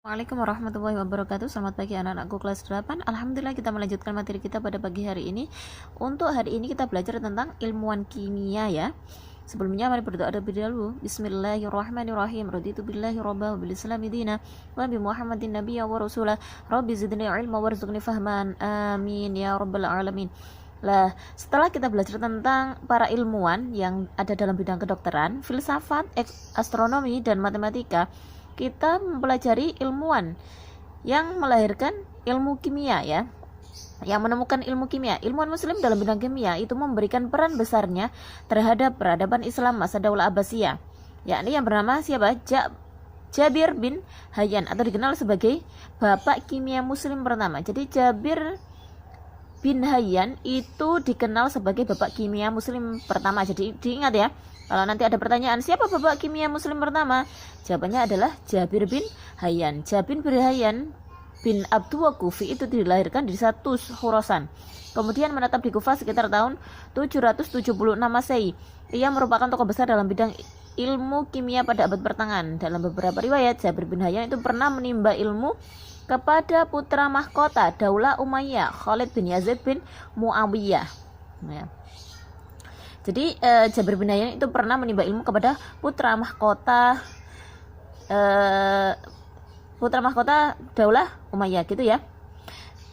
Assalamualaikum warahmatullahi wabarakatuh. Selamat pagi anak-anakku kelas 8. Alhamdulillah kita melanjutkan materi kita pada pagi hari ini. Untuk hari ini kita belajar tentang ilmuwan kimia ya. Sebelumnya mari berdoa terlebih dahulu. Bismillahirrahmanirrahim. Raditu billahi robba wa bil islami dina wa bi Muhammadin nabiyya wa rasulah. Rabbi zidni ilma warzuqni fahman. Amin ya rabbal alamin. Lah, setelah kita belajar tentang para ilmuwan yang ada dalam bidang kedokteran, filsafat, astronomi, dan matematika, kita mempelajari ilmuwan yang melahirkan ilmu kimia ya, yang menemukan ilmu kimia. Ilmuwan muslim dalam bidang kimia itu memberikan peran besarnya terhadap peradaban Islam masa Daulah Abbasiyah, yakni yang bernama siapa? Jabir bin Hayyan, atau dikenal sebagai Bapak Kimia Muslim pertama. Jadi Jabir bin Hayyan itu dikenal sebagai Bapak Kimia Muslim pertama. Jadi diingat ya, kalau nanti ada pertanyaan siapa Bapak Kimia Muslim pertama, jawabannya adalah Jabir bin Hayyan. Jabir bin Hayyan bin Abdul Kufi itu dilahirkan di Satus Khurasan, kemudian menetap di Kufah sekitar tahun 776 Masehi. Ia merupakan tokoh besar dalam bidang ilmu kimia pada abad pertengahan. Dalam beberapa riwayat, Jabir bin Hayyan itu pernah menimba ilmu kepada putra mahkota Daulah Umayyah, Khalid bin Yazid bin Muawiyah ya. Jadi Jabir bin Hayyan itu pernah menimba ilmu kepada putra mahkota Daulah Umayyah gitu ya.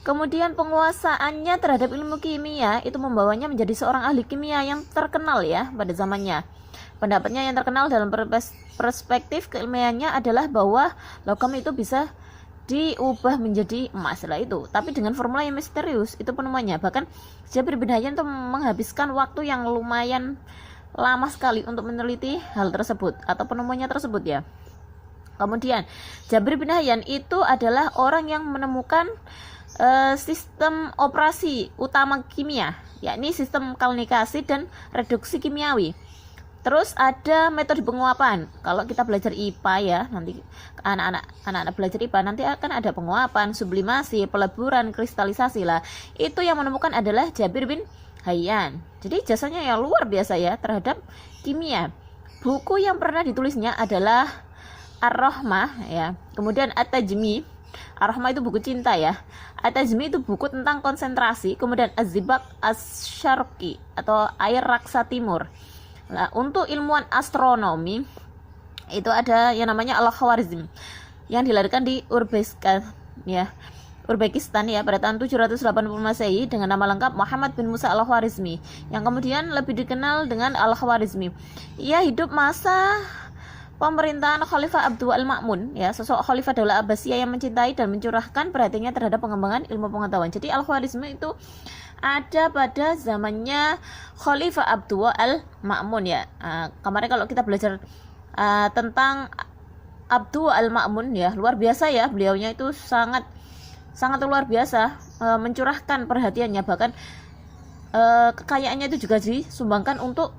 Kemudian penguasaannya terhadap ilmu kimia itu membawanya menjadi seorang ahli kimia yang terkenal ya pada zamannya. Pendapatnya yang terkenal dalam perspektif keilmiannya adalah bahwa logam itu bisa diubah menjadi emas lah itu, tapi dengan formula yang misterius. Itu penemuannya. Bahkan Jabir bin Hayyan itu menghabiskan waktu yang lumayan lama sekali untuk meneliti hal tersebut atau penemuannya tersebut ya. Kemudian Jabir bin Hayyan itu adalah orang yang menemukan sistem operasi utama kimia, yakni sistem kalinikasi dan reduksi kimiawi. Terus ada metode penguapan. Kalau kita belajar IPA ya, nanti anak-anak belajar IPA nanti akan ada penguapan, sublimasi, peleburan, kristalisasi lah. Itu yang menemukan adalah Jabir bin Hayyan. Jadi jasanya yang luar biasa ya terhadap kimia. Buku yang pernah ditulisnya adalah Ar-Rahmah ya. Kemudian At-Tajmi. Ar-Rahmah itu buku cinta ya. At-Tajmi itu buku tentang konsentrasi. Kemudian Az-Zibak Asy-Syarqi atau air raksa timur. Nah, untuk ilmuwan astronomi itu ada yang namanya Al-Khwarizmi yang dilahirkan di Uzbekistan ya pada tahun 780 Masehi dengan nama lengkap Muhammad bin Musa Al-Khwarizmi, yang kemudian lebih dikenal dengan Al-Khwarizmi. Ia hidup masa pemerintahan Khalifah Abdul Al-Ma'mun ya, sosok Khalifah Daulah Abbasiyah yang mencintai dan mencurahkan perhatiannya terhadap pengembangan ilmu pengetahuan. Jadi Al-Khwarizmi itu ada pada zamannya Khalifah Abdul Al-Ma'mun ya. Kemarin kalau kita belajar tentang Abdul Al-Ma'mun ya, luar biasa ya, beliaunya itu sangat luar biasa mencurahkan perhatiannya, bahkan kekayaannya itu juga disumbangkan untuk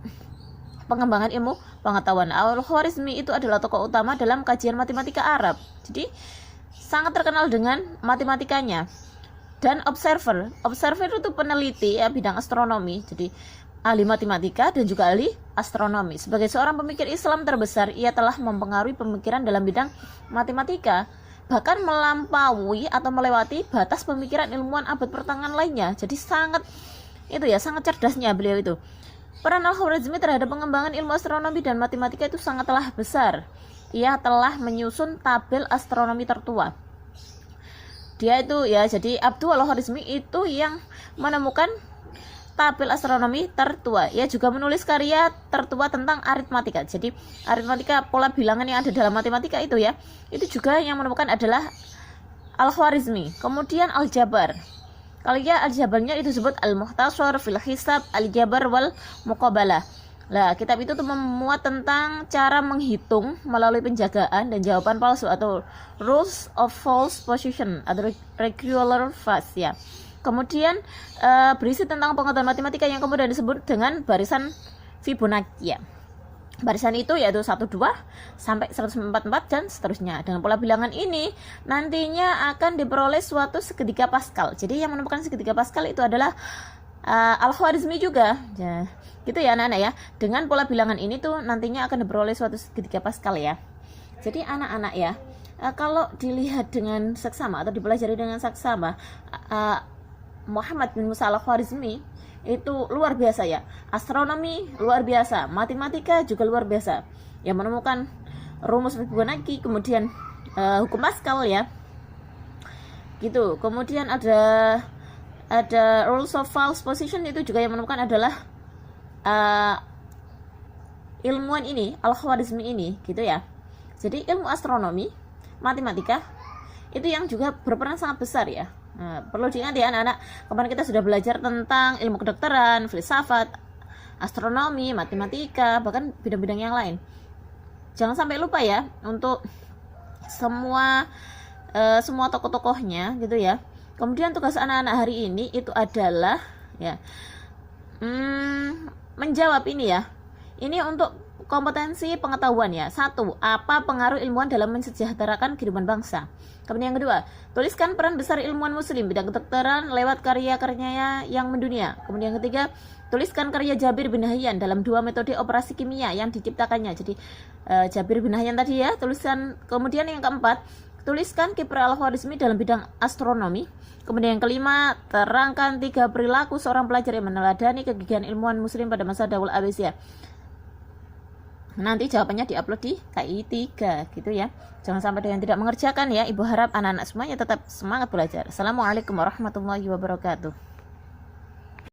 pengembangan ilmu pengetahuan. Al-Khwarizmi itu adalah tokoh utama dalam kajian matematika Arab. Jadi sangat terkenal dengan matematikanya. Dan observer itu peneliti ya bidang astronomi, jadi ahli matematika dan juga ahli astronomi. Sebagai seorang pemikir Islam terbesar, ia telah mempengaruhi pemikiran dalam bidang matematika, bahkan melampaui atau melewati batas pemikiran ilmuwan abad pertengahan lainnya. Jadi sangat cerdasnya beliau itu. Peran Al-Khwarizmi terhadap pengembangan ilmu astronomi dan matematika itu sangatlah besar. Ia telah menyusun tabel astronomi tertua. Dia itu ya, jadi Abdul Al-Khwarizmi itu yang menemukan tabel astronomi tertua. Ia juga menulis karya tertua tentang aritmatika. Jadi aritmatika, pola bilangan yang ada dalam matematika itu ya, itu juga yang menemukan adalah Al-Khwarizmi. Kemudian Al-Jabar. Karya Al-Jabarnya itu disebut Al-Mukhtasar fil Hisab Al-Jabar wal Muqabalah. Nah, kitab itu tuh memuat tentang cara menghitung melalui penjagaan dan jawaban palsu atau rules of false position atau regular false ya. Kemudian berisi tentang pengetahuan matematika yang kemudian disebut dengan barisan Fibonacci ya. Barisan itu yaitu 12 sampai 144 dan seterusnya. Dengan pola bilangan ini nantinya akan diperoleh suatu segitiga Pascal. Jadi yang menemukan segitiga Pascal itu adalah Al-Khwarizmi juga ya. Gitu ya anak-anak ya. Dengan pola bilangan ini tuh nantinya akan diperoleh suatu segitiga Pascal ya. Jadi anak-anak ya, Kalau dilihat dengan seksama atau dipelajari dengan seksama, Muhammad bin Musa al-Khwarizmi itu luar biasa ya. Astronomi luar biasa, matematika juga luar biasa. Yang menemukan rumus Fibonacci, kemudian hukum Pascal ya. Gitu. Kemudian ada rules of false position, itu juga yang menemukan adalah ilmuwan ini, al-Khwarizmi ini, gitu ya. Jadi ilmu astronomi, matematika itu yang juga berperan sangat besar ya. Nah, perlu diingat ya anak-anak, kemarin kita sudah belajar tentang ilmu kedokteran, filsafat, astronomi, matematika, bahkan bidang-bidang yang lain. Jangan sampai lupa ya untuk semua tokoh-tokohnya gitu ya. Kemudian tugas anak-anak hari ini itu adalah ya menjawab ini ya. Ini untuk kompetensi pengetahuan ya. 1. Apa pengaruh ilmuwan dalam mensejahterakan kehidupan bangsa? Kemudian yang kedua, tuliskan peran besar ilmuwan muslim bidang kedokteran lewat karya-karyanya yang mendunia. Kemudian yang ketiga, tuliskan karya Jabir bin Hayyan dalam 2 metode operasi kimia yang diciptakannya. Jadi Jabir bin Hayyan tadi ya, tuliskan. Kemudian yang keempat, tuliskan kiprah al-Khwarizmi dalam bidang astronomi. Kemudian yang kelima, terangkan 3 perilaku seorang pelajar yang meneladani kegigihan ilmuwan muslim pada masa Daul Abbasiyah. Nanti jawabannya diupload di KI 3 gitu ya. Jangan sampai ada yang tidak mengerjakan ya. Ibu harap anak-anak semuanya tetap semangat belajar. Assalamualaikum warahmatullahi wabarakatuh.